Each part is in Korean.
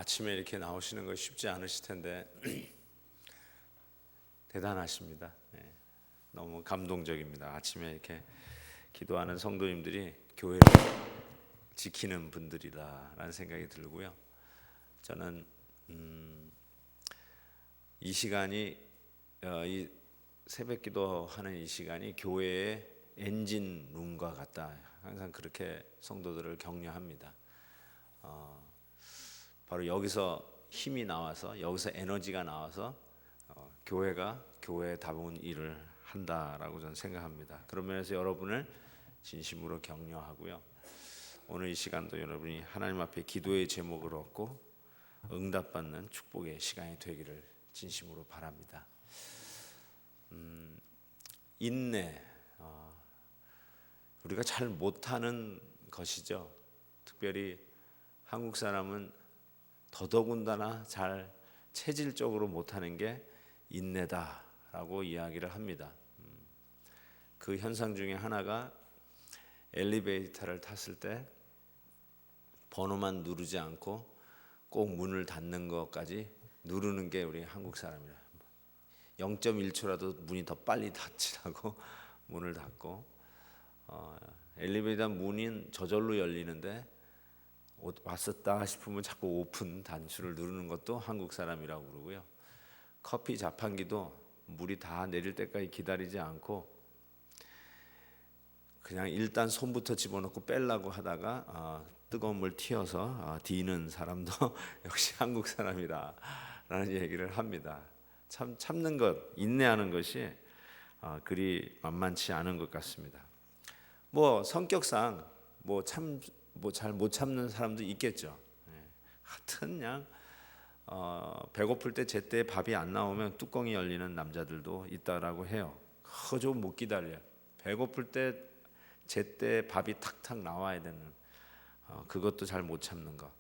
아침에 이렇게 나오시는 거 쉽지 않으실 텐데 대단하십니다. 네, 너무 감동적입니다. 아침에 이렇게 기도하는 성도님들이 교회를 지키는 분들이다라는 생각이 들고요. 저는 이 시간이 이 새벽기도하는 이 시간이 교회의 엔진 룸과 같다. 항상 그렇게 성도들을 격려합니다. 바로 여기서 힘이 나와서, 여기서 에너지가 나와서 교회가 교회다운 일을 한다라고 저는 생각합니다. 그런 면에서 여러분을 진심으로 격려하고요. 오늘 이 시간도 여러분이 하나님 앞에 기도의 제목을 얻고 응답받는 축복의 시간이 되기를 진심으로 바랍니다. 인내, 우리가 잘 못하는 것이죠. 특별히 한국 사람은 더더군다나 잘 체질적으로 못하는 게 인내다라고 이야기를 합니다. 그 현상 중에 하나가 엘리베이터를 탔을 때 번호만 누르지 않고 꼭 문을 닫는 것까지 누르는 게 우리 한국 사람이라. 0.1초라도 문이 더 빨리 닫히라고 문을 닫고, 엘리베이터 문은 저절로 열리는데 왔었다 싶으면 자꾸 오픈 단추를 누르는 것도 한국 사람이라고 그러고요. 커피 자판기도 물이 다 내릴 때까지 기다리지 않고 그냥 일단 손부터 집어넣고 빼려고 하다가 뜨거운 물 튀어서 디는 사람도 역시 한국 사람이다라는 얘기를 합니다. 참 참는 것, 인내하는 것이 그리 만만치 않은 것 같습니다. 뭐 성격상 잘 못 참는 사람도 있겠죠. 하여튼 그냥 배고플 때 제때 밥이 안 나오면 뚜껑이 열리는 남자들도 있다라고 해요. 그거 좀 못 기다려요. 배고플 때 제때 밥이 탁탁 나와야 되는, 그것도 잘 못 참는 것.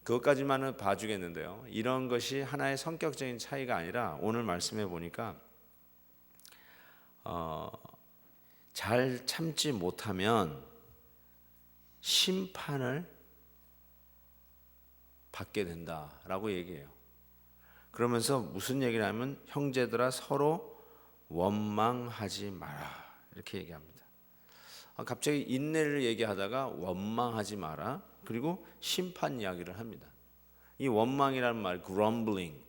그것까지만은 봐주겠는데요. 이런 것이 하나의 성격적인 차이가 아니라 오늘 말씀해 보니까 잘 참지 못하면 심판을 받게 된다라고 얘기해요. 그러면서 무슨 얘기를 하면 형제들아 서로 원망하지 마라 이렇게 얘기합니다. 갑자기 인내를 얘기하다가 원망하지 마라, 그리고 심판 이야기를 합니다. 이 원망이라는 말, grumbling,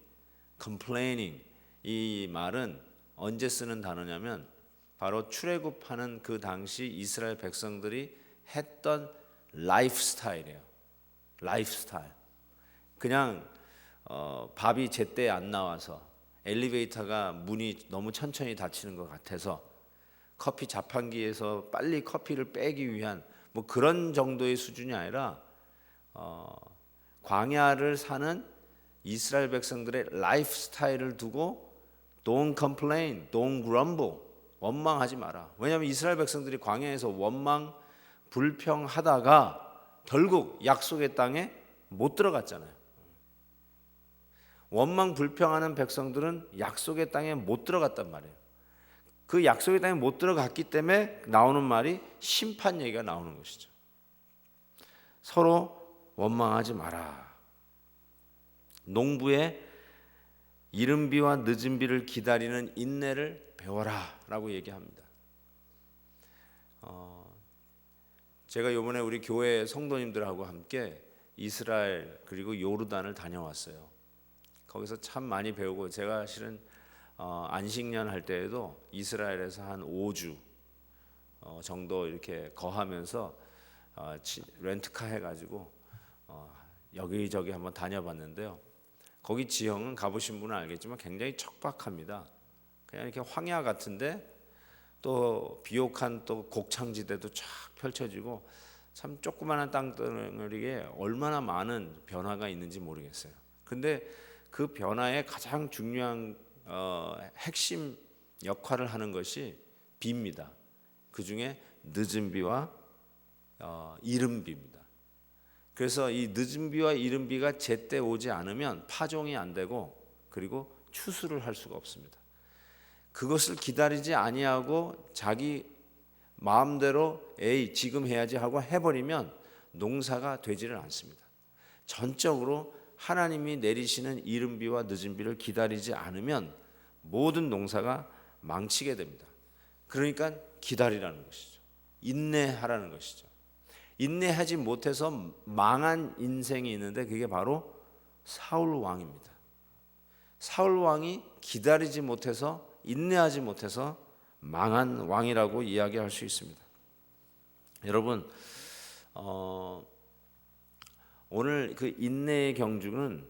complaining, 이 말은 언제 쓰는 단어냐면 바로 출애굽하는 그 당시 이스라엘 백성들이 했던 라이프 스타일이에요. 라이프 스타일. 그냥 밥이 제때 안 나와서, 엘리베이터가 문이 너무 천천히 닫히는 것 같아서 커피 자판기에서 빨리 커피를 빼기 위한 뭐 그런 정도의 수준이 아니라 광야를 사는 이스라엘 백성들의 라이프 스타일을 두고 don't complain, don't grumble, 원망하지 마라. 왜냐하면 이스라엘 백성들이 광야에서 원망 불평하다가 결국 약속의 땅에 못 들어갔잖아요. 원망 불평하는 백성들은 약속의 땅에 못 들어갔단 말이에요. 그 약속의 땅에 못 들어갔기 때문에 나오는 말이 심판 얘기가 나오는 것이죠. 서로 원망하지 마라. 농부의 이른 비와 늦은 비를 기다리는 인내를 배워라 라고 얘기합니다. 제가 이번에 우리 교회 성도님들하고 함께 이스라엘 그리고 요르단을 다녀왔어요. 거기서 참 많이 배우고, 제가 실은 안식년 할 때에도 이스라엘에서 한 5주 정도 이렇게 거하면서 렌트카 해가지고 여기저기 한번 다녀봤는데요. 거기 지형은 가보신 분은 알겠지만 굉장히 척박합니다. 그냥 이렇게 황야 같은데 또 비옥한 또 곡창지대도 쫙 펼쳐지고 참 조그마한 땅덩어리에 얼마나 많은 변화가 있는지 모르겠어요. 근데 그 변화의 가장 중요한 핵심 역할을 하는 것이 비입니다. 그 중에 늦은 비와 이른 비입니다. 그래서 이 늦은 비와 이른 비가 제때 오지 않으면 파종이 안 되고, 그리고 추수를 할 수가 없습니다. 그것을 기다리지 아니하고 자기 마음대로 지금 해야지 하고 해버리면 농사가 되지를 않습니다. 전적으로 하나님이 내리시는 이른 비와 늦은 비를 기다리지 않으면 모든 농사가 망치게 됩니다. 그러니까 기다리라는 것이죠. 인내하라는 것이죠. 인내하지 못해서 망한 인생이 있는데 그게 바로 사울 왕입니다. 사울 왕이 기다리지 못해서, 인내하지 못해서 망한 왕이라고 이야기할 수 있습니다. 여러분, 오늘 그 인내의 경주는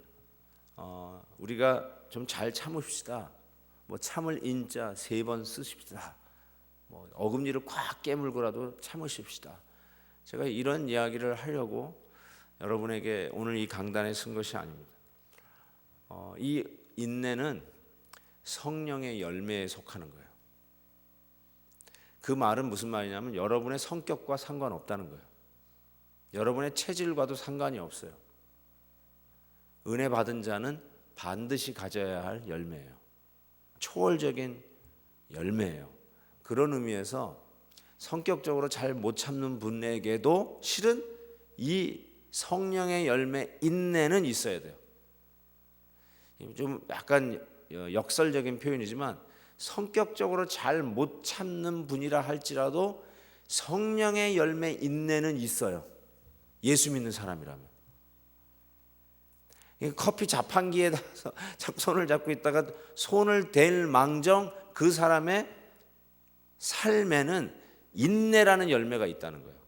우리가 좀 잘 참읍시다. 뭐 참을 인자 3번 쓰십시다. 뭐 어금니를 꽉 깨물고라도 참으십시다. 제가 이런 이야기를 하려고 여러분에게 오늘 이 강단에 쓴 것이 아닙니다. 이 인내는 성령의 열매에 속하는 거예요. 그 말은 무슨 말이냐면 여러분의 성격과 상관없다는 거예요. 여러분의 체질과도 상관이 없어요. 은혜 받은 자는 반드시 가져야 할 열매예요. 초월적인 열매예요. 그런 의미에서 성격적으로 잘 못 참는 분에게도 실은 이 성령의 열매 인내는 있어야 돼요. 좀 약간 역설적인 표현이지만 성격적으로 잘 못 참는 분이라 할지라도 성령의 열매 인내는 있어요. 예수 믿는 사람이라면. 커피 자판기에 손을 잡고 있다가 손을 댈 망정 그 사람의 삶에는 인내라는 열매가 있다는 거예요.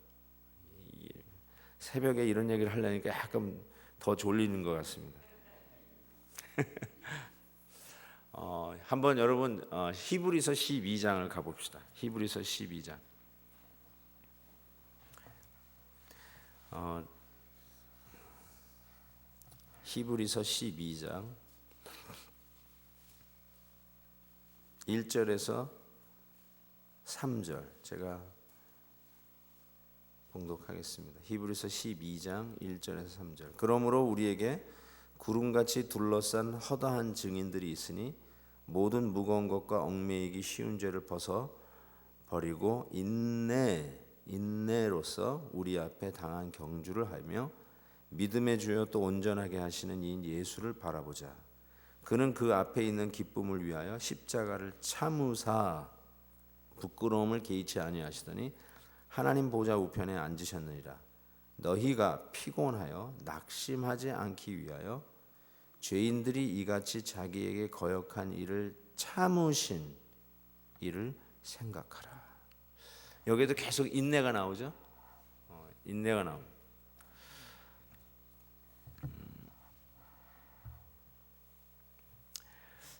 새벽에 이런 얘기를 하려니까 약간 더 졸리는 것 같습니다. 한번 여러분 히브리서 12장을 가봅시다. 히브리서 12장. 히브리서 12장 1절에서 3절 제가 봉독하겠습니다. 히브리서 12장 1절에서 3절. 그러므로 우리에게 구름같이 둘러싼 허다한 증인들이 있으니 모든 무거운 것과 얽매이기 쉬운 죄를 벗어 버리고 인내로서 우리 앞에 당한 경주를 하며 믿음의 주여 또 온전하게 하시는 이 예수를 바라보자. 그는 그 앞에 있는 기쁨을 위하여 십자가를 참으사 부끄러움을 개의치 아니하시더니 하나님 보좌 우편에 앉으셨느니라. 너희가 피곤하여 낙심하지 않기 위하여 죄인들이 이같이 자기에게 거역한 일을 참으신 일을 생각하라. 여기에도 계속 인내가 나오죠. 인내가 나옵니다.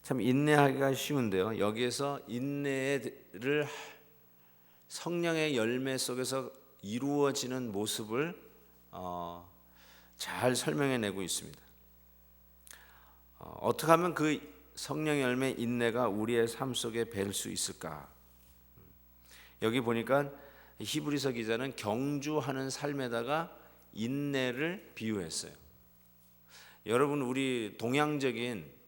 참 인내하기가 쉬운데요. 여기에서 인내를 성령의 열매 속에서 이루어지는 모습을 잘 설명해내고 있습니다. 어떻게 하면 그 성령의 열매 인내가 우리의 삶 속에 뵐 수 있을까? 여기 보니까 히브리서 기자는 경주하는 삶에다가 인내를 비유했어요. 여러분, 우리 동양적인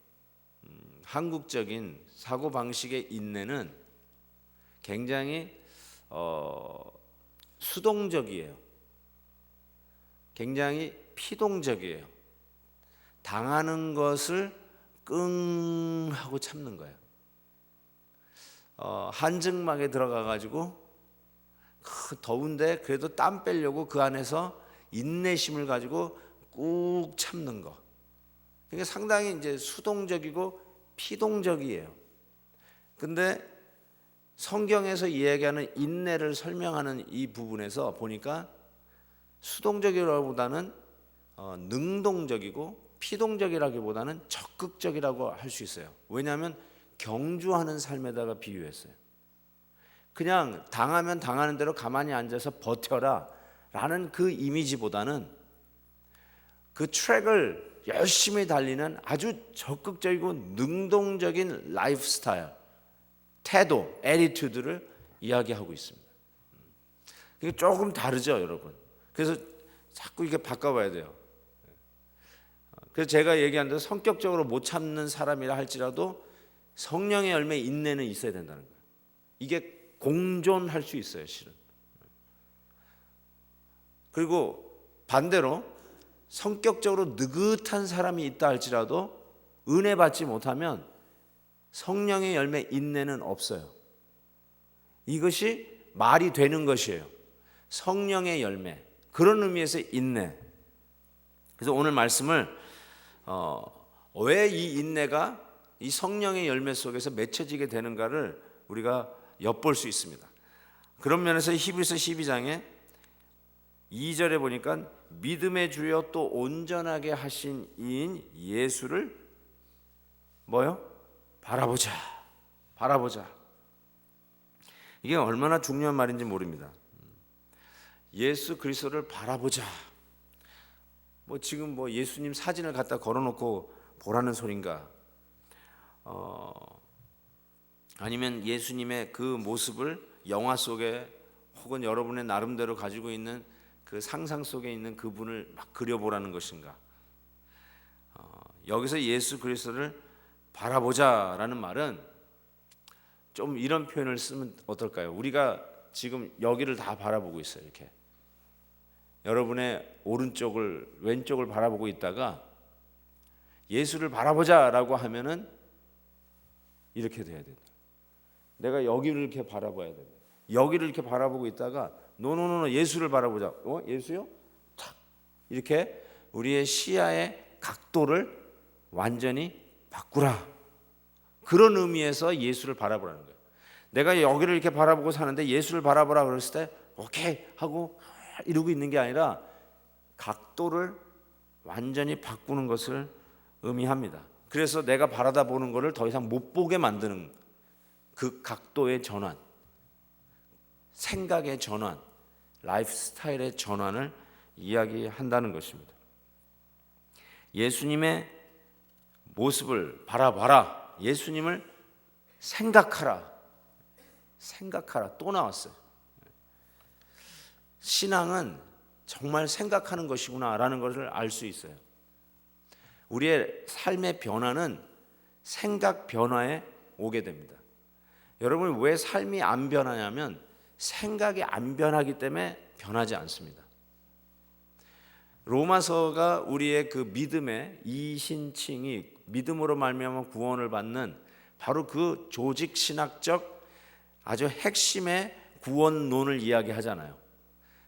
한국적인 사고방식의 인내는 굉장히 수동적이에요. 굉장히 피동적이에요. 당하는 것을 끙 하고 참는 거예요. 한증막에 들어가 가지고 더운데 그래도 땀 빼려고 그 안에서 인내심을 가지고 꾹 참는 거. 그러니까 상당히 이제 수동적이고 피동적이에요. 근데 성경에서 이야기하는 인내를 설명하는 이 부분에서 보니까 수동적이라기보다는 능동적이고 피동적이라기보다는 적극적이라고 할 수 있어요. 왜냐하면 경주하는 삶에다가 비유했어요. 그냥 당하면 당하는 대로 가만히 앉아서 버텨라 라는 그 이미지보다는 그 트랙을 열심히 달리는 아주 적극적이고 능동적인 라이프 스타일, 태도, 애티튜드를 이야기하고 있습니다. 이게 조금 다르죠, 여러분. 그래서 자꾸 이게 바꿔봐야 돼요. 그래서 제가 얘기한 대로 성격적으로 못 참는 사람이라 할지라도 성령의 열매 인내는 있어야 된다는 거예요. 이게 공존할 수 있어요, 실은. 그리고 반대로 성격적으로 느긋한 사람이 있다 할지라도 은혜 받지 못하면 성령의 열매 인내는 없어요. 이것이 말이 되는 것이에요. 성령의 열매, 그런 의미에서 인내. 그래서 오늘 말씀을 왜 이 인내가 이 성령의 열매 속에서 맺혀지게 되는가를 우리가 엿볼 수 있습니다. 그런 면에서 히브리서 12장에 2절에 보니까 믿음의 주여 또 온전하게 하신 이인 예수를 뭐요? 바라보자. 이게 얼마나 중요한 말인지 모릅니다. 예수 그리스도를 바라보자. 지금 예수님 사진을 갖다 걸어놓고 보라는 소린가? 아니면 예수님의 그 모습을 영화 속에 혹은 여러분의 나름대로 가지고 있는 그 상상 속에 있는 그분을 막 그려보라는 것인가? 여기서 예수 그리스도를 바라보자라는 말은 좀 이런 표현을 쓰면 어떨까요? 우리가 지금 여기를 다 바라보고 있어요. 이렇게 여러분의 오른쪽을 왼쪽을 바라보고 있다가 예수를 바라보자라고 하면은 이렇게 돼야 된다. 내가 여기를 이렇게 바라봐야 된다. 여기를 이렇게 바라보고 있다가 노노노노 예수를 바라보자. 예수요? 탁 이렇게 우리의 시야의 각도를 완전히 바꾸라. 그런 의미에서 예수를 바라보라는 거예요. 내가 여기를 이렇게 바라보고 사는데 예수를 바라보라 그랬을 때 오케이 하고 이러고 있는 게 아니라 각도를 완전히 바꾸는 것을 의미합니다. 그래서 내가 바라다 보는 것을 더 이상 못 보게 만드는 그 각도의 전환, 생각의 전환, 라이프 스타일의 전환을 이야기한다는 것입니다. 예수님의 모습을 바라봐라. 예수님을 생각하라. 또 나왔어요. 신앙은 정말 생각하는 것이구나라는 것을 알 수 있어요. 우리의 삶의 변화는 생각 변화에 오게 됩니다. 여러분, 왜 삶이 안 변하냐면 생각이 안 변하기 때문에 변하지 않습니다. 로마서가 우리의 그 믿음의 이신칭이 믿음으로 말미암아 구원을 받는 바로 그 조직 신학적 아주 핵심의 구원론을 이야기하잖아요.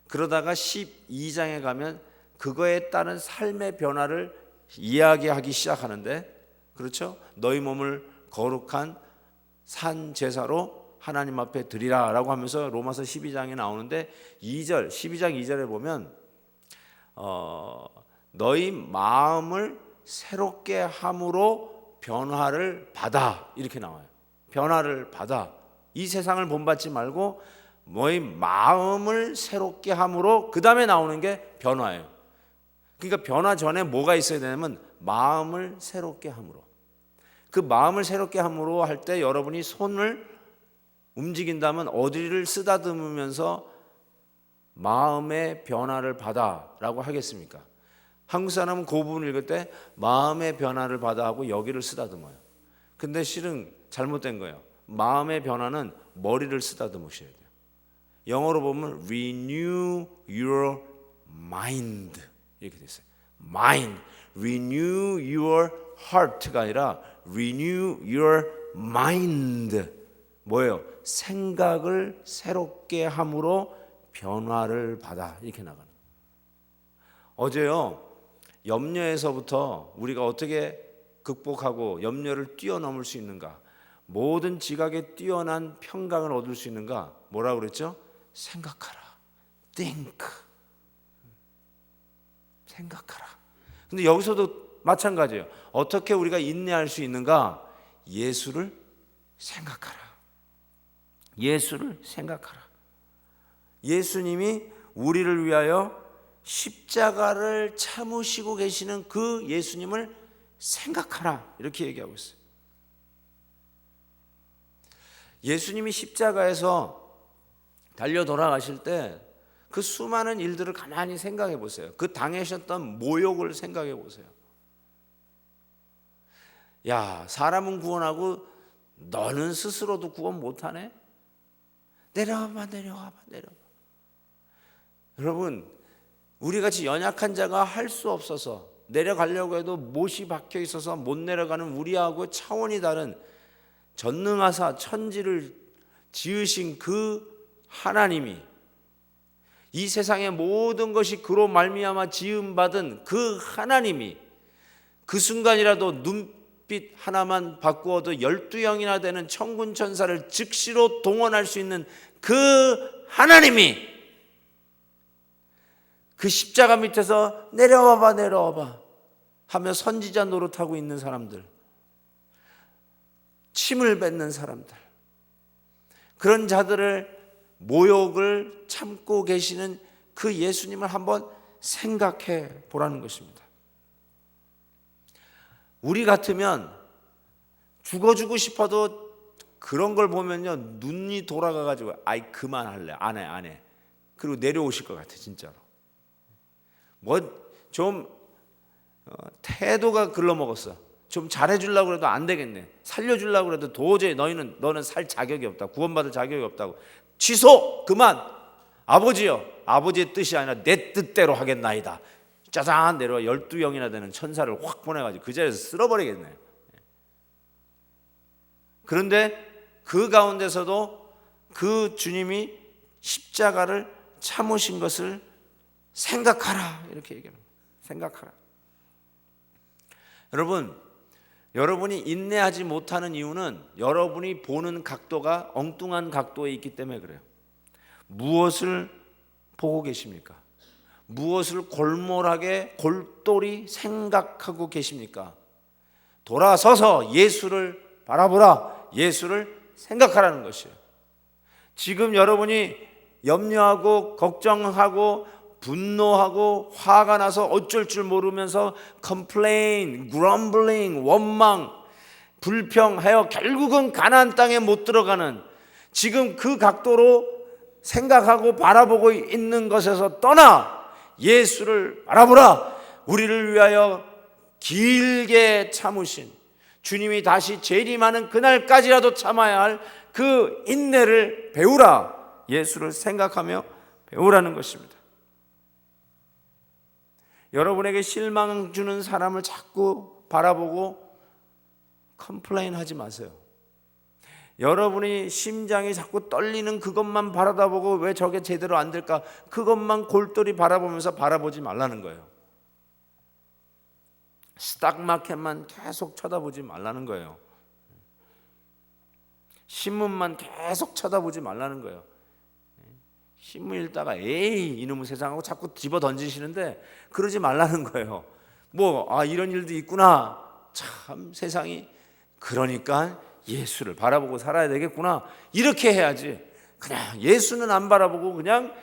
그러다가 12장에 가면 그거에 따른 삶의 변화를 이야기하기 시작하는데, 그렇죠? 너희 몸을 거룩한 산 제사로 하나님 앞에 드리라 라고 하면서 로마서 12장에 나오는데 2절, 12장 2절에 보면 너희 마음을 새롭게 함으로 변화를 받아 이렇게 나와요. 변화를 받아. 이 세상을 본받지 말고 너희 마음을 새롭게 함으로, 그 다음에 나오는 게 변화예요. 그러니까 변화 전에 뭐가 있어야 되냐면 마음을 새롭게 함으로. 그 마음을 새롭게 함으로 할 때 여러분이 손을 움직인다면 어디를 쓰다듬으면서 마음의 변화를 받아라고 하겠습니까? 한국 사람은 그 부분을 읽을 때 마음의 변화를 받아 하고 여기를 쓰다듬어요. 근데 실은 잘못된 거예요. 마음의 변화는 머리를 쓰다듬으셔야 돼요. 영어로 보면 renew your mind 이렇게 돼 있어요. mind, renew your heart가 아니라 renew your mind. 뭐예요? 생각을 새롭게 함으로 변화를 받아 이렇게 나가는. 어제요, 염려에서부터 우리가 어떻게 극복하고 염려를 뛰어넘을 수 있는가, 모든 지각에 뛰어난 평강을 얻을 수 있는가, 뭐라고 그랬죠? 생각하라. think. 생각하라. 근데 여기서도 마찬가지예요. 어떻게 우리가 인내할 수 있는가? 예수를 생각하라. 예수를 생각하라. 예수님이 우리를 위하여 십자가를 참으시고 계시는 그 예수님을 생각하라 이렇게 얘기하고 있어요. 예수님이 십자가에서 달려 돌아가실 때 그 수많은 일들을 가만히 생각해 보세요. 그 당하셨던 모욕을 생각해 보세요. 야, 사람은 구원하고 너는 스스로도 구원 못하네? 내려와봐. 여러분, 우리같이 연약한 자가 할 수 없어서 내려가려고 해도 못이 박혀 있어서 못 내려가는 우리하고 차원이 다른 전능하사 천지를 지으신 그 하나님이, 이 세상의 모든 것이 그로 말미암아 지음받은 그 하나님이 그 순간이라도 눈빛 하나만 바꾸어도 12영이나 되는 천군 천사를 즉시로 동원할 수 있는 그 하나님이 그 십자가 밑에서 내려와봐 내려와봐 하며 선지자 노릇하고 있는 사람들, 침을 뱉는 사람들, 그런 자들을 모욕을 참고 계시는 그 예수님을 한번 생각해 보라는 것입니다. 우리 같으면 죽어주고 싶어도 그런 걸 보면요 눈이 돌아가가지고 아이 그만할래, 안 해. 그리고 내려오실 것 같아 진짜로. 뭐 좀 태도가 글러먹었어. 좀 잘해주려고 해도 안 되겠네. 살려주려고 해도 도저히 너는 살 자격이 없다. 구원받을 자격이 없다고. 취소! 그만! 아버지요, 아버지의 뜻이 아니라 내 뜻대로 하겠나이다. 짜잔 내려와 12영이나 되는 천사를 확 보내가지고 그 자리에서 쓸어버리겠네. 그런데 그 가운데서도 그 주님이 십자가를 참으신 것을 생각하라, 이렇게 얘기합니다. 생각하라. 여러분이 인내하지 못하는 이유는 여러분이 보는 각도가 엉뚱한 각도에 있기 때문에 그래요. 무엇을 보고 계십니까? 무엇을 골똘히 생각하고 계십니까? 돌아서서 예수를 바라보라, 예수를 생각하라는 것이에요. 지금 여러분이 염려하고 걱정하고 분노하고 화가 나서 어쩔 줄 모르면서 complain, grumbling, 원망, 불평하여 결국은 가나안 땅에 못 들어가는, 지금 그 각도로 생각하고 바라보고 있는 것에서 떠나 예수를 바라보라. 우리를 위하여 길게 참으신 주님이 다시 재림하는 그날까지라도 참아야 할 그 인내를 배우라. 예수를 생각하며 배우라는 것입니다. 여러분에게 실망 주는 사람을 자꾸 바라보고 컴플레인 하지 마세요. 여러분이 심장이 자꾸 떨리는 그것만 바라다보고 왜 저게 제대로 안 될까, 그것만 골똘히 바라보면서 바라보지 말라는 거예요. 스탁마켓만 계속 쳐다보지 말라는 거예요. 신문만 계속 쳐다보지 말라는 거예요. 신문 읽다가 에이 이놈의 세상하고 자꾸 집어 던지시는데 그러지 말라는 거예요. 이런 일도 있구나, 참 세상이, 그러니까 예수를 바라보고 살아야 되겠구나, 이렇게 해야지. 그냥 예수는 안 바라보고 그냥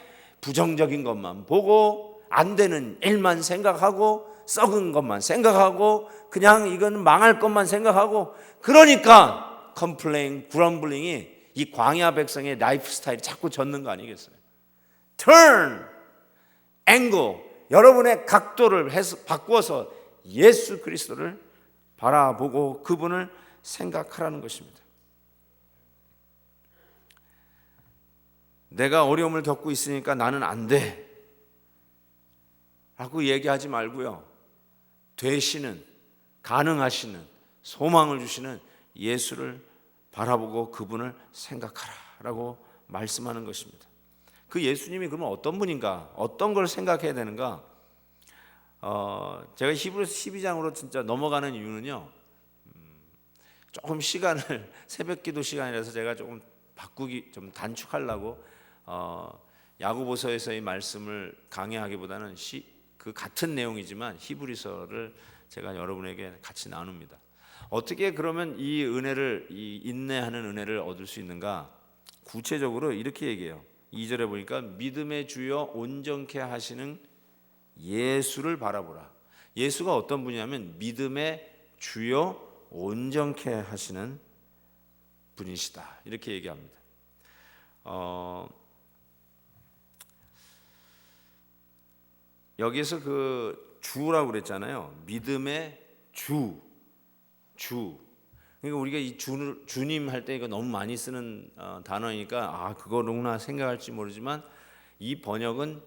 부정적인 것만 보고 안 되는 일만 생각하고 썩은 것만 생각하고 그냥 이건 망할 것만 생각하고, 그러니까 컴플레인, 그럼블링이 이 광야 백성의 라이프 스타일이 자꾸 젖는 거 아니겠어요? Turn, angle, 여러분의 각도를 바꾸어서 예수 그리스도를 바라보고 그분을 생각하라는 것입니다. 내가 어려움을 겪고 있으니까 나는 안 돼 라고 얘기하지 말고요, 되시는, 가능하시는, 소망을 주시는 예수를 바라보고 그분을 생각하라 라고 말씀하는 것입니다. 그 예수님이 그러면 어떤 분인가, 어떤 걸 생각해야 되는가? 제가 히브리서 12장으로 진짜 넘어가는 이유는요, 조금 시간을 새벽기도 시간이라서 제가 조금 바꾸기, 좀 단축하려고 야고보서에서의 말씀을 강해하기보다는 그 같은 내용이지만 히브리서를 제가 여러분에게 같이 나눕니다. 어떻게 그러면 이 은혜를, 이 인내하는 은혜를 얻을 수 있는가? 구체적으로 이렇게 얘기해요. 2절에 보니까 믿음의 주여 온전케 하시는 예수를 바라보라. 예수가 어떤 분이냐면 믿음의 주여 온전케 하시는 분이시다, 이렇게 얘기합니다. 여기서 그 주라고 그랬잖아요. 믿음의 주. 그러니까 우리가 이 주님 할 때 이거 너무 많이 쓰는 단어이니까 그거로구나 생각할지 모르지만 이 번역은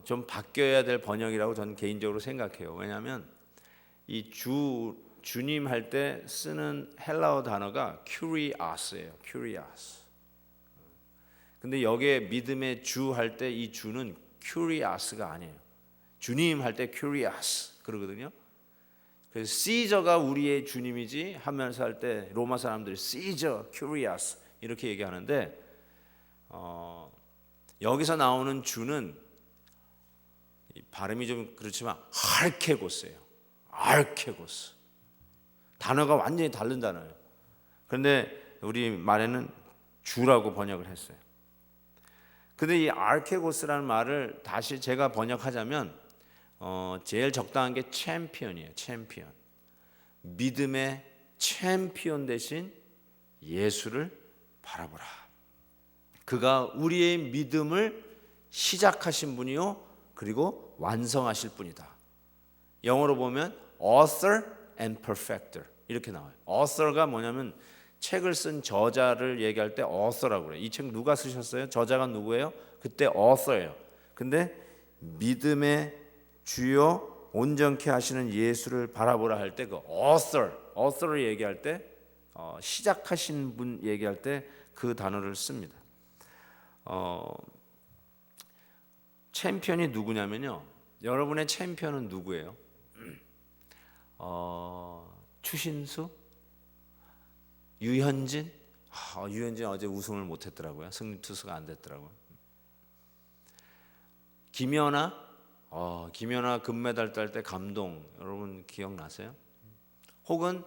좀 바뀌어야 될 번역이라고 저는 개인적으로 생각해요. 왜냐하면 이 주님 할 때 쓰는 헬라어 단어가 kyrios예요. kyrios. 근데 여기에 믿음의 주 할 때 이 주는 kyrios가 아니에요. 주님 할 때 kyrios 그러거든요. 그래서 시저가 우리의 주님이지 하면서 할 때 로마 사람들이 시저, kyrios 이렇게 얘기하는데 여기서 나오는 주는 발음이 좀 그렇지만 알케고스예요. 알케고스. 단어가 완전히 다른 단어예요. 그런데 우리 말에는 주라고 번역을 했어요. 근데 이 알케고스라는 말을 다시 제가 번역하자면 제일 적당한 게 챔피언이에요. 챔피언. 믿음의 챔피언 대신 예수를 바라보라. 그가 우리의 믿음을 시작하신 분이요 그리고 완성하실 분이다. 영어로 보면 author and perfecter 이렇게 나와요. author가 뭐냐면 책을 쓴 저자를 얘기할 때 author라고 그래요. 이 책 누가 쓰셨어요? 저자가 누구예요? 그때 author예요. 근데 믿음의 주요 온전케 하시는 예수를 바라보라 할 때 그 author를 얘기할 때 시작하신 분 얘기할 때 그 단어를 씁니다. 챔피언이 누구냐면요. 여러분의 챔피언은 누구예요? 추신수? 유현진? 유현진 어제 우승을 못했더라고요. 승리 투수가 안 됐더라고요. 김연아? 김연아 금메달 딸 때 감동 여러분 기억나세요? 혹은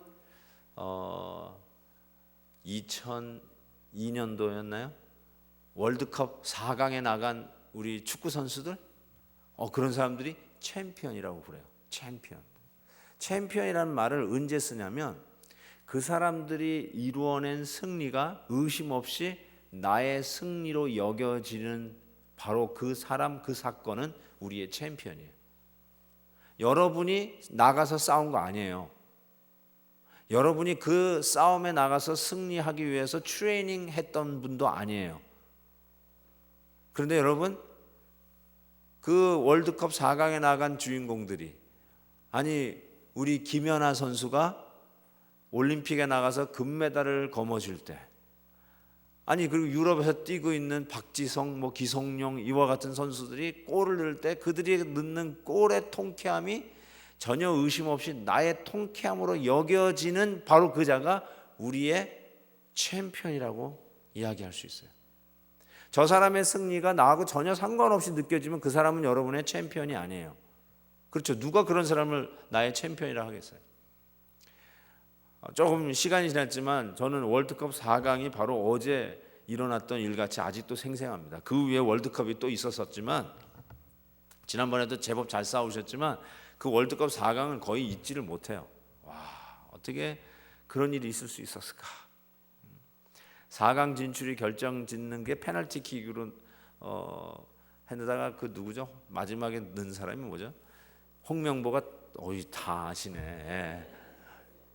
2002년도였나요? 월드컵 4강에 나간 우리 축구 선수들? 그런 사람들이 챔피언이라고 그래요. 챔피언이라는 말을 언제 쓰냐면 그 사람들이 이루어낸 승리가 의심 없이 나의 승리로 여겨지는 바로 그 사람 그 사건은 우리의 챔피언이에요. 여러분이 나가서 싸운 거 아니에요. 여러분이 그 싸움에 나가서 승리하기 위해서 트레이닝 했던 분도 아니에요. 그런데 여러분 그 월드컵 4강에 나간 주인공들이 우리 김연아 선수가 올림픽에 나가서 금메달을 거머쥘 때 그리고 유럽에서 뛰고 있는 박지성, 기성용 이와 같은 선수들이 골을 넣을 때 그들이 넣는 골의 통쾌함이 전혀 의심 없이 나의 통쾌함으로 여겨지는 바로 그 자가 우리의 챔피언이라고 이야기할 수 있어요. 저 사람의 승리가 나하고 전혀 상관없이 느껴지면 그 사람은 여러분의 챔피언이 아니에요. 그렇죠? 누가 그런 사람을 나의 챔피언이라 하겠어요? 조금 시간이 지났지만 저는 월드컵 4강이 바로 어제 일어났던 일같이 아직도 생생합니다. 그 위에 월드컵이 또 있었었지만 지난번에도 제법 잘 싸우셨지만 그 월드컵 4강은 거의 잊지를 못해요. 어떻게 그런 일이 있을 수 있었을까? 4강 진출이 결정짓는 게 페널티킥으로 했다가 그 누구죠? 마지막에 넣은 사람이 뭐죠? 홍명보가 다 아시네.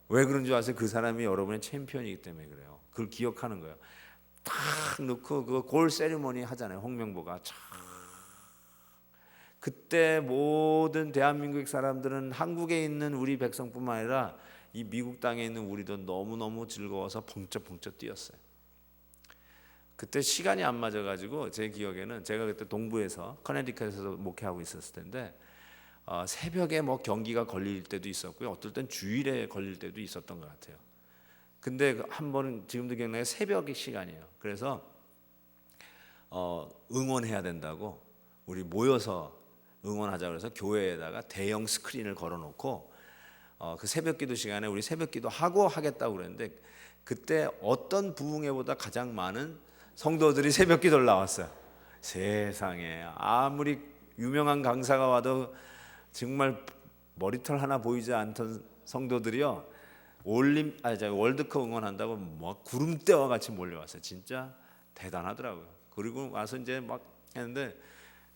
왜 그런 줄 아세요? 그 사람이 여러분의 챔피언이기 때문에 그래요. 그걸 기억하는 거예요. 딱 넣고 그 골 세리머니 하잖아요. 홍명보가 그때 모든 대한민국 사람들은 한국에 있는 우리 백성뿐만 아니라 이 미국 땅에 있는 우리도 너무너무 즐거워서 벙쩍벙쩍 뛰었어요. 그때 시간이 안 맞아가지고 제 기억에는 제가 그때 동부에서 커네디컷에서 목회하고 있었을 텐데 새벽에 경기가 걸릴 때도 있었고요. 어떨 땐 주일에 걸릴 때도 있었던 것 같아요. 근데 한 번은 지금도 기억나요. 새벽의 시간이에요. 그래서 응원해야 된다고 우리 모여서 응원하자 그래서 교회에다가 대형 스크린을 걸어놓고 그 새벽기도 시간에 우리 새벽기도 하고 하겠다고 그랬는데 그때 어떤 부흥회보다 가장 많은 성도들이 새벽기도를 나왔어요. 세상에 아무리 유명한 강사가 와도 정말 머리털 하나 보이지 않던 성도들이요 월드컵 응원한다고 구름대와 같이 몰려왔어요. 진짜 대단하더라고요. 그리고 와서 이제 했는데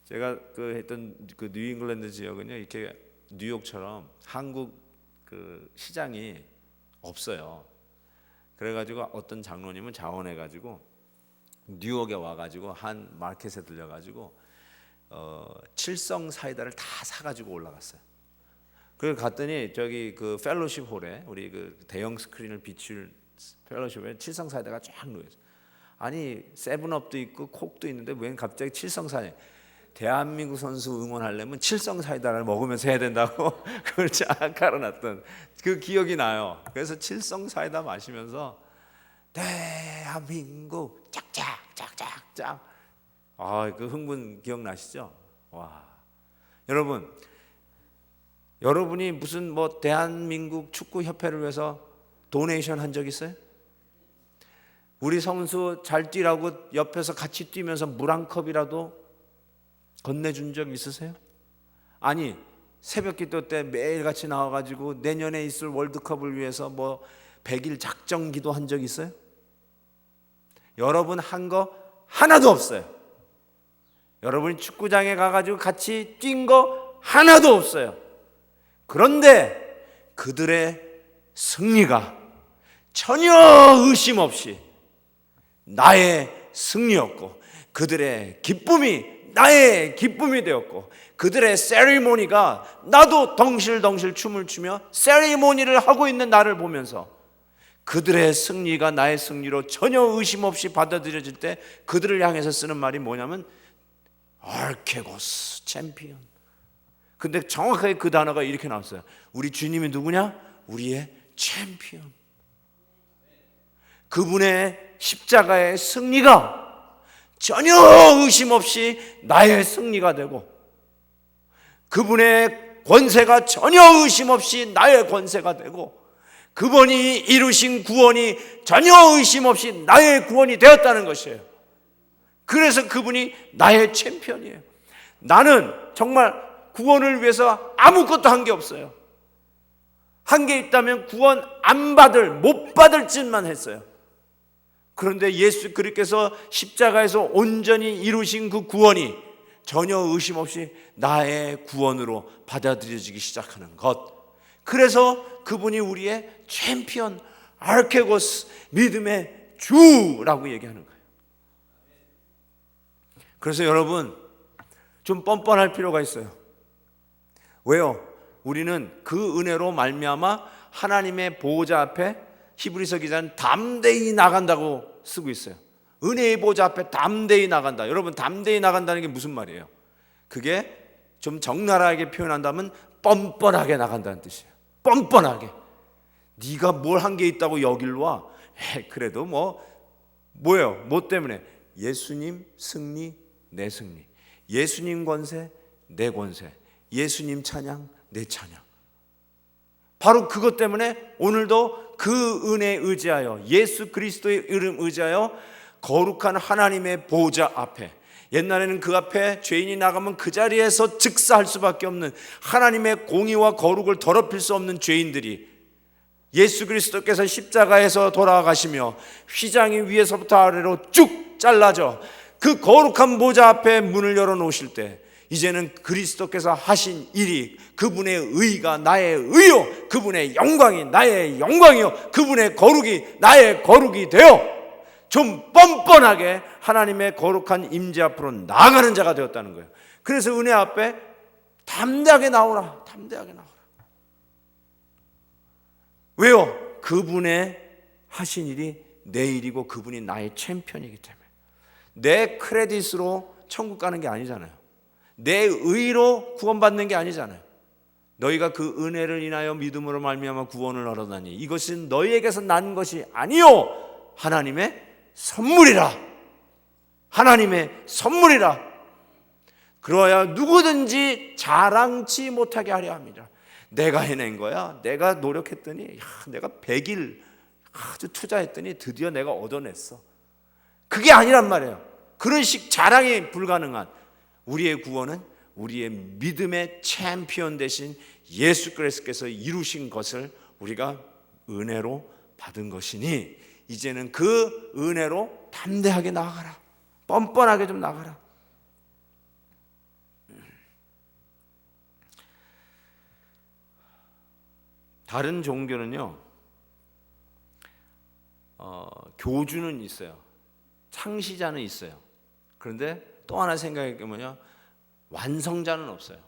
제가 했던 그 뉴잉글랜드 지역은요 이렇게 뉴욕처럼 한국 그 시장이 없어요. 그래가지고 어떤 장로님은 자원해가지고 뉴욕에 와가지고 한 마켓에 들려가지고 칠성 사이다를 다 사가지고 올라갔어요. 그래서 갔더니 저기 그 펠로십 홀에 우리 그 대형 스크린을 비출 펠로십에 칠성 사이다가 쫙 놓여 있어요. 아니 세븐업도 있고 콕도 있는데 웬 갑자기 칠성 사이다? 대한민국 선수 응원하려면 칠성 사이다를 먹으면서 해야 된다고 그걸 쫙 깔아놨던 그 기억이 나요. 그래서 칠성 사이다 마시면서 대한민국 짝짝짝짝짝 그 흥분 기억나시죠? 와, 여러분이 무슨 뭐 대한민국 축구 협회를 위해서 도네이션 한 적 있어요? 우리 선수 잘 뛰라고 옆에서 같이 뛰면서 물 한 컵이라도 건네준 적 있으세요? 아니 새벽 기도 때 매일같이 나와가지고 내년에 있을 월드컵을 위해서 뭐 100일 작정 기도 한 적 있어요? 여러분 한 거 하나도 없어요. 여러분이 축구장에 가가지고 같이 뛴 거 하나도 없어요. 그런데 그들의 승리가 전혀 의심 없이 나의 승리였고, 그들의 기쁨이 나의 기쁨이 되었고, 그들의 세리모니가 나도 덩실덩실 춤을 추며 세리모니를 하고 있는 나를 보면서 그들의 승리가 나의 승리로 전혀 의심 없이 받아들여질 때 그들을 향해서 쓰는 말이 뭐냐면 알케고스 챔피언. 근데 정확하게 그 단어가 이렇게 나왔어요. 우리 주님이 누구냐? 우리의 챔피언. 그분의 십자가의 승리가 전혀 의심 없이 나의 승리가 되고, 그분의 권세가 전혀 의심 없이 나의 권세가 되고, 그분이 이루신 구원이 전혀 의심 없이 나의 구원이 되었다는 것이에요. 그래서 그분이 나의 챔피언이에요. 나는 정말 구원을 위해서 아무것도 한 게 없어요. 한 게 있다면 구원 못 받을 짓만 했어요. 그런데 예수 그리스도께서 십자가에서 온전히 이루신 그 구원이 전혀 의심 없이 나의 구원으로 받아들여지기 시작하는 것. 그래서 그분이 우리의 챔피언, 알케고스, 믿음의 주라고 얘기하는 거예요. 그래서 여러분 좀 뻔뻔할 필요가 있어요. 왜요? 우리는 그 은혜로 말미암아 하나님의 보호자 앞에, 히브리서 기자는 담대히 나간다고 쓰고 있어요. 은혜의 보호자 앞에 담대히 나간다. 여러분 담대히 나간다는 게 무슨 말이에요? 그게 좀 적나라하게 표현한다면 뻔뻔하게 나간다는 뜻이에요. 뻔뻔하게. 네가 뭘 한 게 있다고 여길로 와? 그래도 뭐예요? 뭐 때문에? 예수님 승리, 내 승리. 예수님 권세, 내 권세. 예수님 찬양, 내 찬양. 바로 그것 때문에 오늘도 그 은혜에 의지하여, 예수 그리스도의 이름 의지하여 거룩한 하나님의 보호자 앞에, 옛날에는 그 앞에 죄인이 나가면 그 자리에서 즉사할 수밖에 없는 하나님의 공의와 거룩을 더럽힐 수 없는 죄인들이 예수 그리스도께서 십자가에서 돌아가시며 휘장이 위에서부터 아래로 쭉 잘라져 그 거룩한 보좌 앞에 문을 열어놓으실 때, 이제는 그리스도께서 하신 일이, 그분의 의가 나의 의요, 그분의 영광이 나의 영광이요, 그분의 거룩이 나의 거룩이 되어 좀 뻔뻔하게 하나님의 거룩한 임재 앞으로 나아가는 자가 되었다는 거예요. 그래서 은혜 앞에 담대하게 나오라, 담대하게 나오라. 왜요? 그분의 하신 일이 내 일이고 그분이 나의 챔피언이기 때문에. 내 크레딧으로 천국 가는 게 아니잖아요. 내 의로 구원받는 게 아니잖아요. 너희가 그 은혜를 인하여 믿음으로 말미암아 구원을 얻었나니 이것은 너희에게서 난 것이 아니요 하나님의 선물이라. 하나님의 선물이라. 그러야 누구든지 자랑치 못하게 하려 합니다. 내가 해낸 거야. 내가 노력했더니, 내가 100일 아주 투자했더니 드디어 내가 얻어냈어. 그게 아니란 말이에요. 그런 식 자랑이 불가능한 우리의 구원은 우리의 믿음의 챔피언 되신 예수 그리스도께서 이루신 것을 우리가 은혜로 받은 것이니, 이제는 그 은혜로 담대하게 나아가라. 뻔뻔하게 좀 나가라. 다른 종교는요, 교주는 있어요. 창시자는 있어요. 그런데 또 하나 생각할 게 뭐냐? 완성자는 없어요.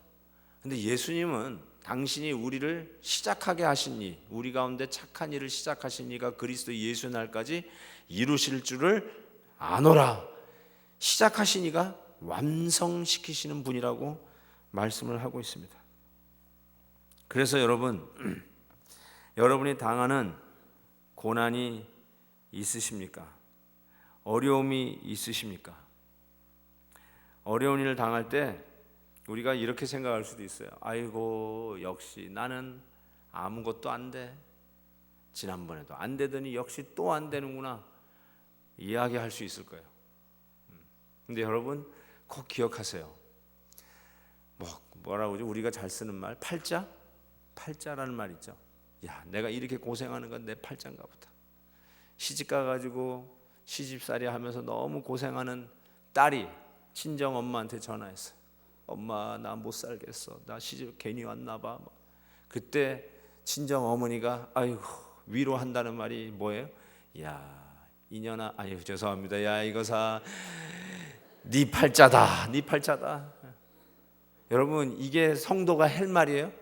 근데 예수님은 당신이 우리를 시작하게 하신 우리 가운데 착한 일을 시작하신 이가 그리스도 예수 날까지 이루실 줄을 아노라. 시작하신 이가 완성시키시는 분이라고 말씀을 하고 있습니다. 그래서 여러분, 여러분이 당하는 고난이 있으십니까? 어려움이 있으십니까? 어려운 일을 당할 때 우리가 이렇게 생각할 수도 있어요. 아이고, 역시 나는 아무것도 안 돼. 지난번에도 안 되더니 역시 또 안 되는구나. 이야기할 수 있을 거예요. 근데 여러분 꼭 기억하세요. 뭐라고 하죠? 우리가 잘 쓰는 말, 팔자? 팔자라는 말 있죠. 야, 내가 이렇게 고생하는 건 내 팔자인가 보다. 시집 가가지고 시집살이 하면서 너무 고생하는 딸이 친정 엄마한테 전화했어요. 엄마, 나 못 살겠어. 나 시집 괜히 왔나 봐. 그때 친정 어머니가 아이고 위로한다는 말이 뭐예요? 야, 이년아, 아유 죄송합니다. 야, 이거사 네 팔자다. 네 팔자다. 여러분, 이게 성도가 할 말이에요?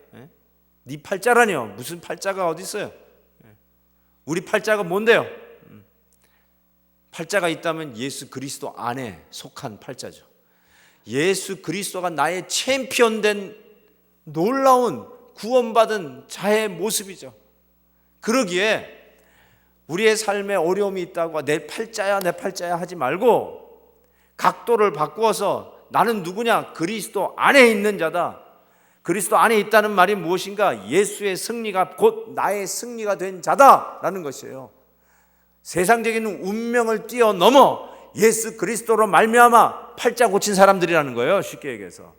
네 팔자라니요. 무슨 팔자가 어디 있어요? 우리 팔자가 뭔데요? 팔자가 있다면 예수 그리스도 안에 속한 팔자죠. 예수 그리스도가 나의 챔피언된 놀라운 구원받은 자의 모습이죠. 그러기에 우리의 삶에 어려움이 있다고 내 팔자야 내 팔자야 하지 말고 각도를 바꾸어서 나는 누구냐? 그리스도 안에 있는 자다. 그리스도 안에 있다는 말이 무엇인가? 예수의 승리가 곧 나의 승리가 된 자다라는 것이에요. 세상적인 운명을 뛰어넘어 예수 그리스도로 말미암아 팔자 고친 사람들이라는 거예요. 쉽게 얘기해서.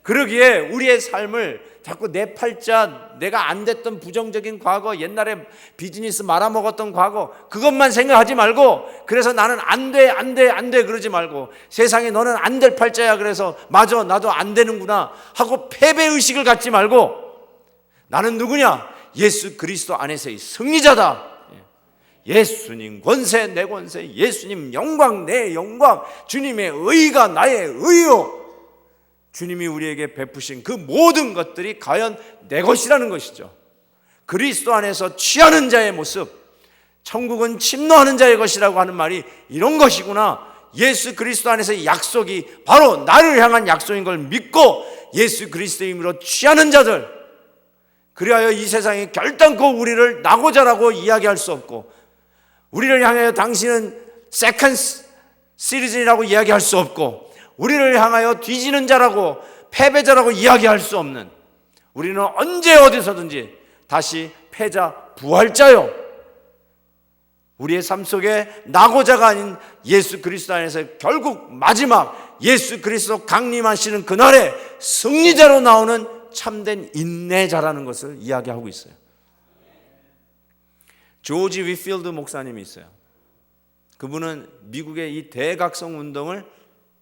그러기에 우리의 삶을 자꾸 내 팔자, 내가 안 됐던 부정적인 과거, 옛날에 비즈니스 말아먹었던 과거, 그것만 생각하지 말고, 그래서 나는 안 돼 그러지 말고, 세상에 너는 안 될 팔자야 그래서 맞아 나도 안 되는구나 하고 패배의식을 갖지 말고, 나는 누구냐? 예수 그리스도 안에서의 승리자다. 예수님 권세 내 권세, 예수님 영광 내 영광, 주님의 의가 나의 의요. 주님이 우리에게 베푸신 그 모든 것들이 과연 내 것이라는 것이죠. 그리스도 안에서 취하는 자의 모습, 천국은 침노하는 자의 것이라고 하는 말이 이런 것이구나. 예수 그리스도 안에서의 약속이 바로 나를 향한 약속인 걸 믿고 예수 그리스도의 이름으로 취하는 자들, 그리하여 이 세상에 결단코 우리를 나고자라고 이야기할 수 없고, 우리를 향하여 당신은 세컨드 시리즌이라고 이야기할 수 없고, 우리를 향하여 뒤지는 자라고 패배자라고 이야기할 수 없는, 우리는 언제 어디서든지 다시 패자 부활자요. 우리의 삶 속에 나고자가 아닌 예수 그리스도 안에서 결국 마지막 예수 그리스도 강림하시는 그날에 승리자로 나오는 참된 인내자라는 것을 이야기하고 있어요. 조지 위필드 목사님이 있어요. 그분은 미국의 이 대각성 운동을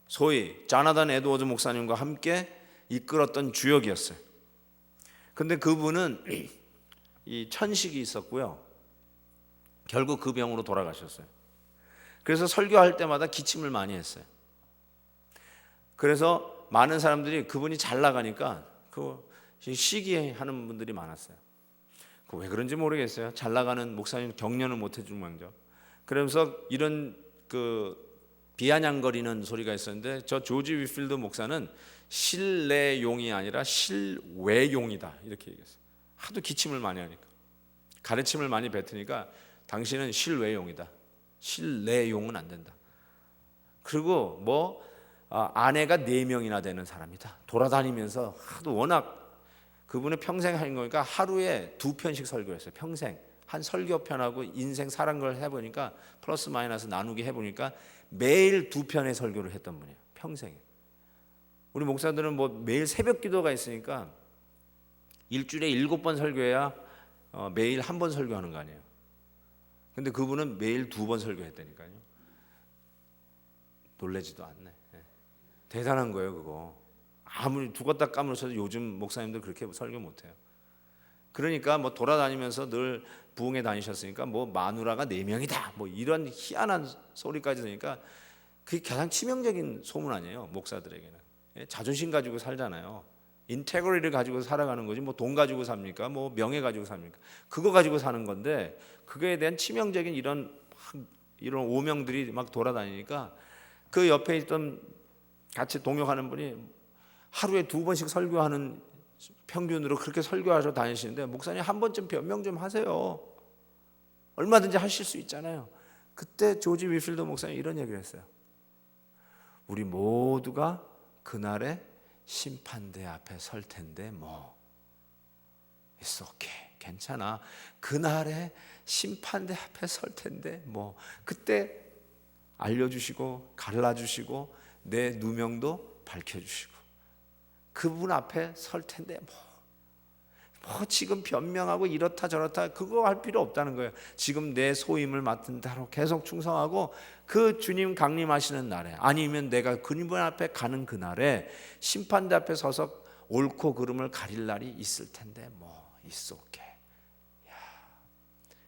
소위 자나단 에드워즈 목사님과 함께 이끌었던 주역이었어요. 근데 그분은 이 천식이 있었고요. 결국 그 병으로 돌아가셨어요. 그래서 설교할 때마다 기침을 많이 했어요. 그래서 많은 사람들이 그분이 잘 나가니까 시기하는 분들이 많았어요. 왜 그런지 모르겠어요. 잘 나가는 목사님 격려는 못 해준 망정. 그러면서 이런 비아냥거리는 소리가 있었는데, 저 조지 위필드 목사는 실내용이 아니라 실외용이다 이렇게 얘기했어요. 하도 기침을 많이 하니까, 가르침을 많이 뱉으니까 당신은 실외용이다, 실내용은 안 된다. 그리고 아내가 4명이나 되는 사람이다. 돌아다니면서 하도 워낙 그분은 평생 한 거니까 하루에 2편씩 설교했어요. 평생 한 설교편하고 인생 사는 걸 해보니까 플러스 마이너스 나누기 해보니까 매일 2편의 설교를 했던 분이에요. 평생에. 우리 목사들은 매일 새벽 기도가 있으니까 일주일에 7번 설교해야 매일 1번 설교하는 거 아니에요. 근데 그분은 매일 2번 설교했다니까요. 놀라지도 않네. 대단한 거예요 그거. 아무리 죽었다 까무러쳐도 요즘 목사님들 그렇게 설교 못해요. 그러니까 돌아다니면서 늘 부흥회 다니셨으니까 마누라가 4명이다 이런 희한한 소리까지 들으니까 그게 가장 치명적인 소문 아니에요 목사들에게는. 자존심 가지고 살잖아요. 인테그리티를 가지고 살아가는 거지 뭐 돈 가지고 삽니까? 뭐 명예 가지고 삽니까? 그거 가지고 사는 건데 그거에 대한 치명적인 이런 오명들이 막 돌아다니니까 그 옆에 있던 같이 동역하는 분이 하루에 2번씩 설교하는 평균으로 그렇게 설교하러 다니시는데 목사님 한 번쯤 변명 좀 하세요. 얼마든지 하실 수 있잖아요. 그때 조지 위필드 목사님이 이런 얘기를 했어요. 우리 모두가 그날에 심판대 앞에 설 텐데 뭐 It's okay. 괜찮아. 그날에 심판대 앞에 설 텐데 뭐 그때 알려주시고 갈라주시고 내 누명도 밝혀주시고 그분 앞에 설 텐데 뭐 지금 변명하고 이렇다 저렇다 그거 할 필요 없다는 거예요. 지금 내 소임을 맡은 대로 계속 충성하고 그 주님 강림하시는 날에 아니면 내가 그분 앞에 가는 그날에 심판대 앞에 서서 옳고 그름을 가릴 날이 있을 텐데 뭐 It's okay.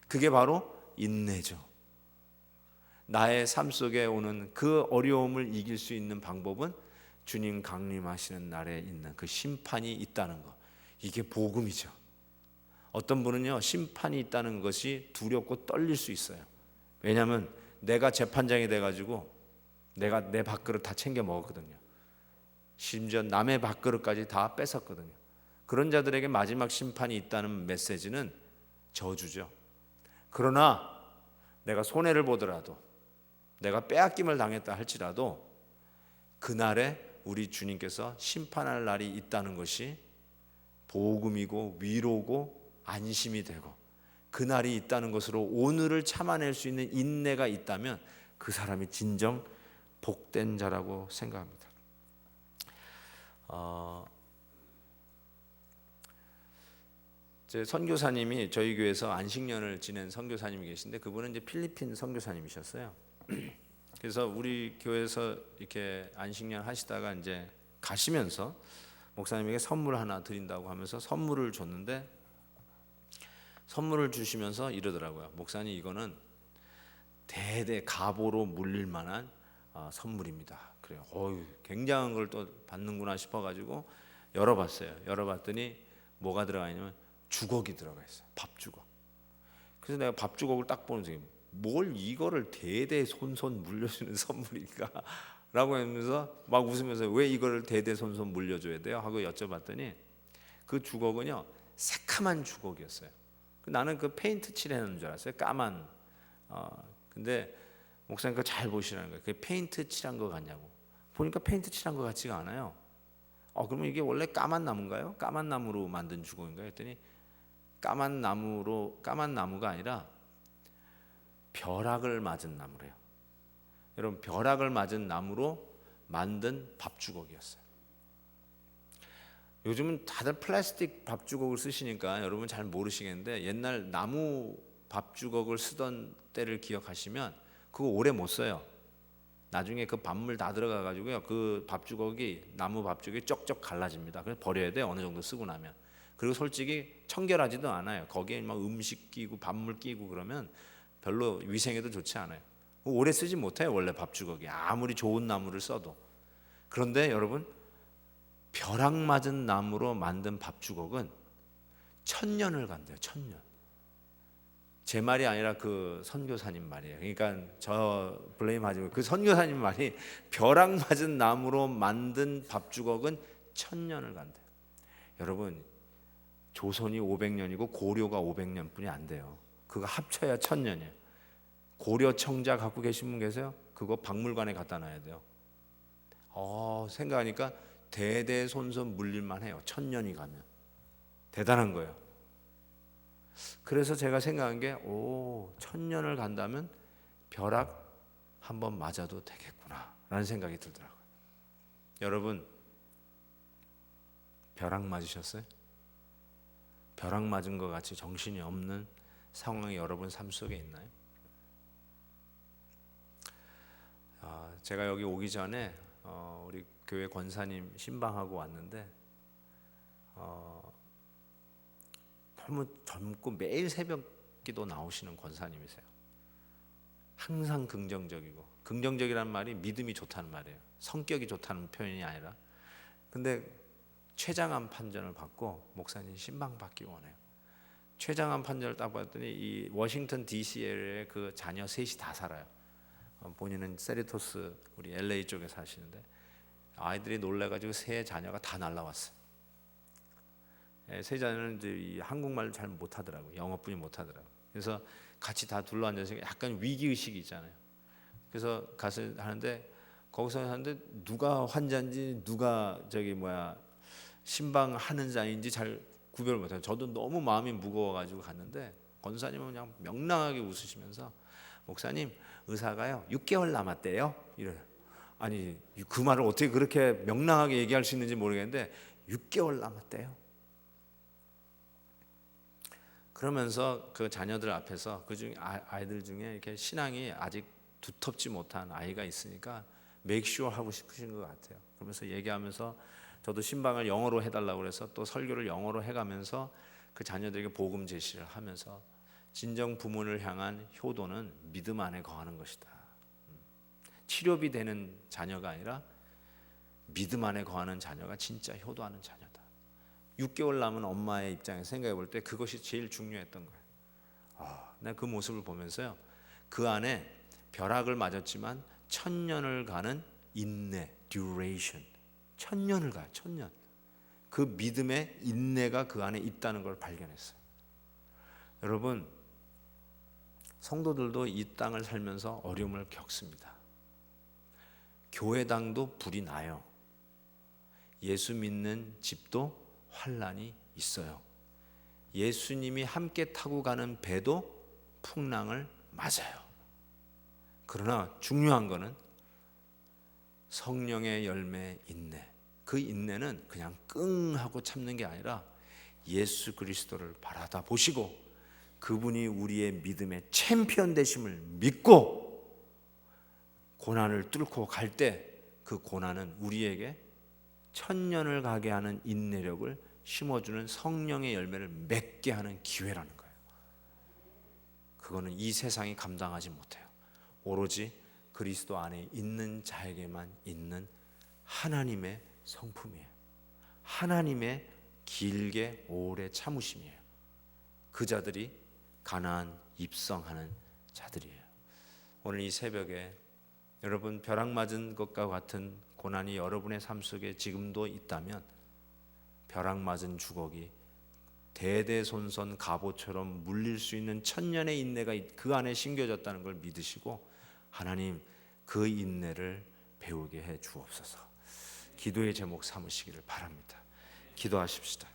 그게 바로 인내죠. 나의 삶 속에 오는 그 어려움을 이길 수 있는 방법은 주님 강림하시는 날에 있는 그 심판이 있다는 것. 이게 복음이죠. 어떤 분은요 심판이 있다는 것이 두렵고 떨릴 수 있어요. 왜냐하면 내가 재판장이 돼가지고 내가 내 밥그릇 다 챙겨 먹었거든요. 심지어 남의 밥그릇까지 다 뺏었거든요. 그런 자들에게 마지막 심판이 있다는 메시지는 저주죠. 그러나 내가 손해를 보더라도 내가 빼앗김을 당했다 할지라도 그날에 우리 주님께서 심판할 날이 있다는 것이 복음이고 위로고 안심이 되고 그날이 있다는 것으로 오늘을 참아낼 수 있는 인내가 있다면 그 사람이 진정 복된 자라고 생각합니다. 제 선교사님이 저희 교회에서 안식년을 지낸 선교사님이 계신데 그분은 이제 필리핀 선교사님이셨어요. 그래서 우리 교회에서 이렇게 안식년 하시다가 이제 가시면서 목사님에게 선물 하나 드린다고 하면서 선물을 줬는데 선물을 주시면서 이러더라고요. 목사님 이거는 대대 가보로 물릴 만한 선물입니다. 그래요. 굉장한 걸 또 받는구나 싶어가지고 열어봤어요. 열어봤더니 뭐가 들어가 있냐면 주걱이 들어가 있어요. 밥주걱. 그래서 내가 밥주걱을 딱 보면서 뭘 이거를 대대손손 물려주는 선물인가 라고 하면서 막 웃으면서 왜 이거를 대대손손 물려줘야 돼요? 하고 여쭤봤더니 그 주걱은요 새카만 주걱이었어요. 나는 그 페인트 칠하는 줄 알았어요. 까만. 근데 목사님 그거 잘 보시라는 거예요. 그게 페인트 칠한 거 같냐고. 보니까 페인트 칠한 거 같지가 않아요. 그러면 이게 원래 까만 나무인가요? 까만 나무로 만든 주걱인가요? 했더니 까만 나무가 아니라 벼락을 맞은 나무래요. 여러분 벼락을 맞은 나무로 만든 밥주걱이었어요. 요즘은 다들 플라스틱 밥주걱을 쓰시니까 여러분 잘 모르시겠는데 옛날 나무 밥주걱을 쓰던 때를 기억하시면 그거 오래 못 써요. 나중에 그 밥물 다 들어가 가지고요 그 밥주걱이 나무 밥주걱이 쩍쩍 갈라집니다. 그래서 버려야 돼요. 어느 정도 쓰고 나면. 그리고 솔직히 청결하지도 않아요. 거기에 막 음식 끼고 밥물 끼고 그러면 별로 위생에도 좋지 않아요. 오래 쓰지 못해요. 원래 밥주걱이 아무리 좋은 나무를 써도. 그런데 여러분 벼락 맞은 나무로 만든 밥주걱은 1000년을 간대요. 1000년. 제 말이 아니라 그 선교사님 말이에요. 그러니까 저 블레임하지 말고 그 선교사님 말이 벼락 맞은 나무로 만든 밥주걱은 1000년을 간대요. 여러분 조선이 500년이고 고려가 500년뿐이 안 돼요. 그거 합쳐야 1000년이에요. 고려 청자 갖고 계신 분 계세요? 그거 박물관에 갖다 놔야 돼요. 생각하니까 대대손손 물릴만 해요. 1000년이 가면. 대단한 거예요. 그래서 제가 생각한 게 1000년을 간다면 벼락 한번 맞아도 되겠구나 라는 생각이 들더라고요. 여러분 벼락 맞으셨어요? 벼락 맞은 것 같이 정신이 없는 상황이 여러분 삶 속에 있나요? 제가 여기 오기 전에 우리 교회 권사님 신방하고 왔는데 너무 젊고 매일 새벽기도 나오시는 권사님이세요. 항상 긍정적이고 긍정적이라는 말이 믿음이 좋다는 말이에요. 성격이 좋다는 표현이 아니라 근데 췌장암 판정을 받고 목사님 신방 받기 원해요. 췌장암 판정을 딱 받았더니 이 워싱턴 DC에 그 자녀 셋이 다 살아요. 본인은 세리토스 우리 LA 쪽에 사시는데 아이들이 놀래가지고 세 자녀가 다 날라왔어요. 세 자녀는 이제 이 한국말을 잘 못하더라고요. 영어뿐이 못하더라고요. 그래서 같이 다 둘러앉아서 약간 위기의식이 있잖아요. 그래서 가서 하는데 거기서 하는데 누가 환자인지 누가 신방하는 자인지 잘 구별을 못해요. 저도 너무 마음이 무거워가지고 갔는데 권사님은 그냥 명랑하게 웃으시면서 목사님 의사가요 6개월 남았대요 이래요. 아니 그 말을 어떻게 그렇게 명랑하게 얘기할 수 있는지 모르겠는데 6개월 남았대요. 그러면서 그 자녀들 앞에서 그 중에 아이들 중에 이렇게 신앙이 아직 두텁지 못한 아이가 있으니까 make sure 하고 싶으신 것 같아요. 그러면서 얘기하면서 저도 신방을 영어로 해달라고 그래서 또 설교를 영어로 해가면서 그 자녀들에게 복음 제시를 하면서 진정 부모를 향한 효도는 믿음 안에 거하는 것이다. 치료비 되는 자녀가 아니라 믿음 안에 거하는 자녀가 진짜 효도하는 자녀다. 6개월 남은 엄마의 입장에서 생각해 볼 때 그것이 제일 중요했던 거예요. 내가 그 모습을 보면서요, 그 안에 벼락을 맞았지만 1000년을 가는 인내, duration, 1000년을 가요. 1000년. 그 믿음의 인내가 그 안에 있다는 걸 발견했어요. 여러분, 성도들도 이 땅을 살면서 어려움을 겪습니다. 교회당도 불이 나요. 예수 믿는 집도 환난이 있어요. 예수님이 함께 타고 가는 배도 풍랑을 맞아요. 그러나 중요한 거는 성령의 열매 인내. 그 인내는 그냥 끙 하고 참는 게 아니라 예수 그리스도를 바라다 보시고 그분이 우리의 믿음의 챔피언 되심을 믿고 고난을 뚫고 갈 때 그 고난은 우리에게 1000년을 가게 하는 인내력을 심어주는 성령의 열매를 맺게 하는 기회라는 거예요. 그거는 이 세상이 감당하지 못해요. 오로지 그리스도 안에 있는 자에게만 있는 하나님의 성품이에요. 하나님의 길게 오래 참으심이에요. 그 자들이 가나안 입성하는 자들이에요. 오늘 이 새벽에 여러분 벼락 맞은 것과 같은 고난이 여러분의 삶 속에 지금도 있다면 벼락 맞은 주걱이 대대손손 갑옷처럼 물릴 수 있는 1000년의 인내가 그 안에 심겨졌다는 걸 믿으시고 하나님 그 인내를 배우게 해 주옵소서. 기도의 제목 삼으시기를 바랍니다. 기도하십시다.